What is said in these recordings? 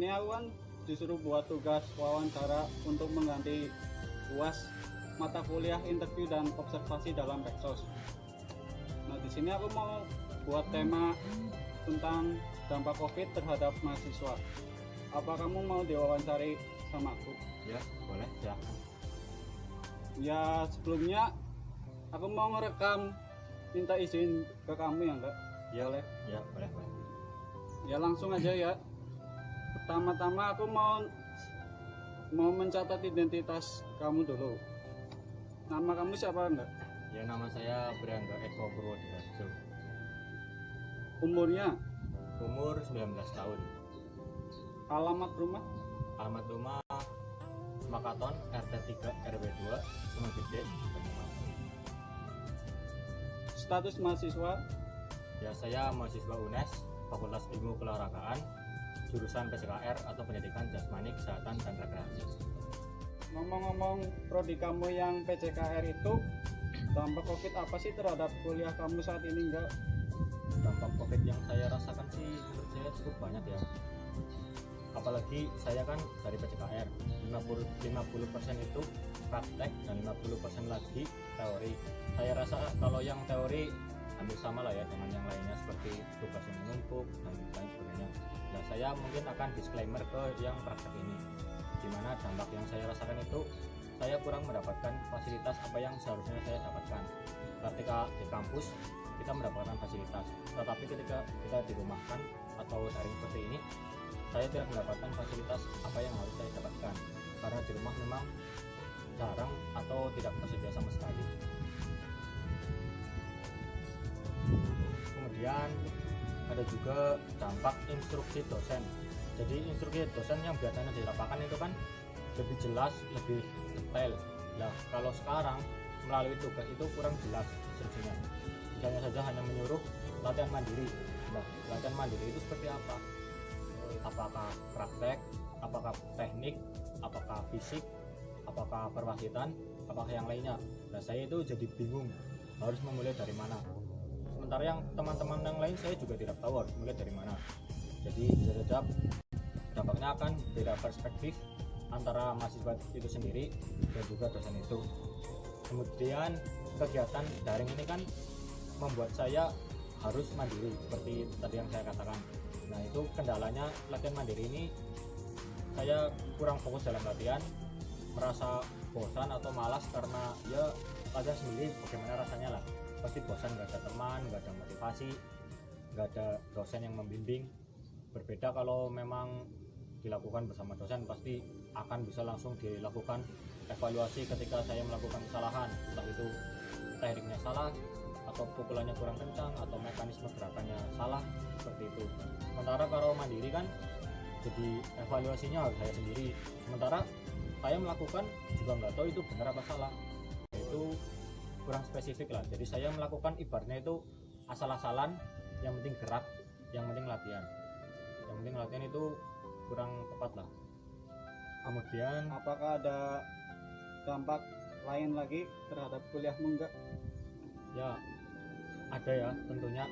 ini aku kan disuruh buat tugas wawancara untuk mengganti UAS mata kuliah interview dan observasi dalam Peksos. Nah, di sini aku mau buat tema tentang dampak COVID terhadap mahasiswa. Apa kamu mau diwawancari sama aku? Ya, boleh ya. Ya, sebelumnya aku mau ngerekam, minta izin ke kamu ya enggak? Ya, Boleh? ya, boleh. Ya langsung aja ya. Pertama-tama aku mau mencatat identitas kamu dulu. Nama kamu siapa enggak? Ya, nama saya Briangga Eko Purwodiharjo. Umurnya? Umur 19 tahun. Alamat rumah? Alamat rumah Makaton RT 3 RW 2 Semanggede, Banyumas. Status mahasiswa? Ya, saya mahasiswa UNES, Fakultas Ilmu Keolahragaan, jurusan PJKR atau Pendidikan Jasmani, Kesehatan dan Rekreasi. Ngomong-ngomong, prodi kamu yang PJKR itu dampak COVID apa sih terhadap kuliah kamu saat ini enggak? Dampak COVID yang saya rasakan sih menurut saya cukup banyak ya. Apalagi saya kan dari PJKR, 50% itu praktek dan 50% lagi teori. Saya rasa kalau yang teori hampir sama lah ya dengan yang lainnya, seperti tugas yang menumpuk dan lain sebagainya. Nah, saya mungkin akan disclaimer ke yang praktek ini, dimana dampak yang saya rasakan itu saya kurang mendapatkan fasilitas apa yang seharusnya saya dapatkan. Ketika di kampus kita mendapatkan fasilitas, tetapi ketika kita dirumahkan atau daring seperti ini, saya tidak mendapatkan fasilitas apa yang harus saya dapatkan, karena di rumah memang jarang atau tidak tersedia sama sekali. Kemudian ada juga dampak instruksi dosen. Jadi instruksi dosen yang biasanya di lapangan itu kan lebih jelas, lebih detail. Nah, kalau sekarang melalui tugas itu kurang jelas instruksinya. Misalnya saja hanya menyuruh latihan mandiri. Nah, latihan mandiri itu seperti apa? Apakah praktek, apakah teknik, apakah fisik, apakah perwasitan, apakah yang lainnya. Nah, saya itu jadi bingung harus memulai dari mana. Sementara yang teman-teman yang lain saya juga tidak tahu harus mulai dari mana. Jadi terhadap dampaknya akan beda perspektif antara mahasiswa itu sendiri dan juga dosen itu. Kemudian kegiatan daring ini kan membuat saya harus mandiri seperti tadi yang saya katakan. Nah, itu kendalanya latihan mandiri ini, saya kurang fokus dalam latihan, merasa bosan atau malas karena ya latihan sendiri bagaimana rasanya lah, pasti bosan, nggak ada teman, nggak ada motivasi, nggak ada dosen yang membimbing. Berbeda kalau memang dilakukan bersama dosen, pasti akan bisa langsung dilakukan evaluasi ketika saya melakukan kesalahan, entah itu tekniknya salah atau pukulannya kurang kencang atau mekanisme gerakannya salah, seperti itu. Sementara kalau mandiri kan jadi evaluasinya harus saya sendiri, sementara saya melakukan juga nggak tahu itu benar apa salah, itu kurang spesifik lah. Jadi saya melakukan ibaratnya itu asal-asalan, yang penting gerak, yang penting latihan itu kurang tepat lah. Kemudian Apakah ada dampak lain lagi terhadap kuliahmu enggak? ya ada ya tentunya,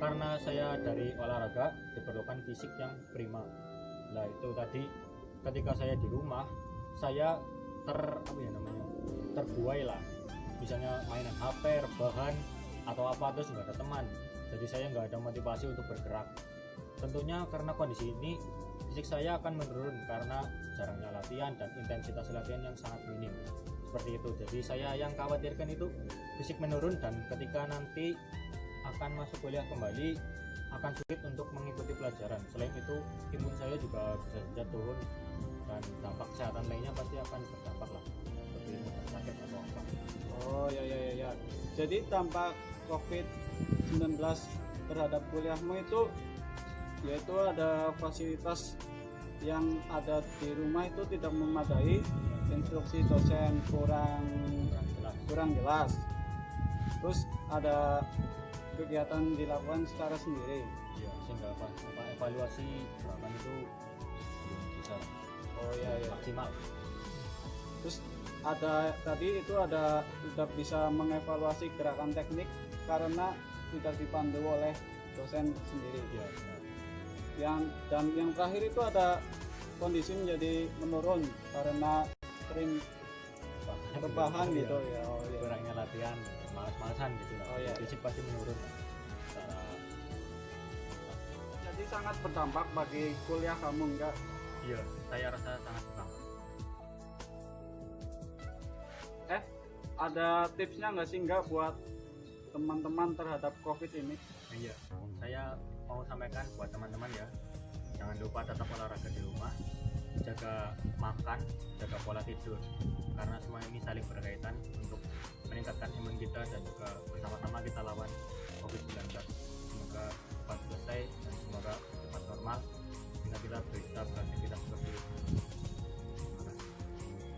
karena saya dari olahraga diperlukan fisik yang prima. Nah, itu tadi ketika saya di rumah saya terbuai lah, misalnya mainan HP, rebahan atau apa, terus nggak ada teman, jadi saya nggak ada motivasi untuk bergerak. Tentunya karena kondisi ini fisik saya akan menurun karena jarangnya latihan dan intensitas latihan yang sangat minim, seperti itu. Jadi saya yang khawatirkan itu fisik menurun, dan ketika nanti akan masuk kuliah kembali akan sulit untuk mengikuti pelajaran. Selain itu imun saya juga bisa saja turun, dan dampak kesehatan lainnya pasti akan berdampak lah, seperti itu, sakit atau apa. Oh ya. Jadi dampak COVID-19 terhadap kuliahmu itu yaitu ada fasilitas yang ada di rumah itu tidak memadai, instruksi dosen kurang jelas. Terus ada kegiatan dilakukan secara sendiri. Ya, sehingga apa evaluasi gerakan itu belum bisa maksimal. Terus ada tadi itu ada tidak bisa mengevaluasi gerakan teknik karena tidak dipandu oleh dosen sendiri. Ya, benar. Dan yang terakhir itu ada kondisi menjadi menurun karena sering rebahan gitu ya. Oh iya. Kurangnya latihan, malas-malasan gitu lah. Oh, iya. Fisik pasti menurun secara Jadi sangat berdampak bagi kuliah kamu enggak? iya, saya rasa sangat berdampak. Ada tipsnya nggak sih enggak buat teman-teman terhadap COVID ini? Iya, saya mau sampaikan buat teman-teman ya, jangan lupa tetap olahraga di rumah, jaga makan, jaga pola tidur, karena semua ini saling berkaitan untuk meningkatkan imun kita dan juga bersama-sama kita lawan COVID-19. Semoga cepat selesai dan semoga cepat normal sehingga kita bisa beraktivitas seperti itu.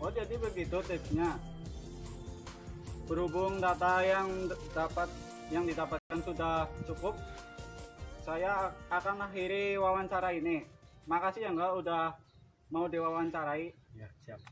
Oh jadi begitu tipsnya. Berhubung data yang didapatkan sudah cukup, saya akan akhiri wawancara ini. Makasih ya enggak udah mau diwawancarai. Ya, siap.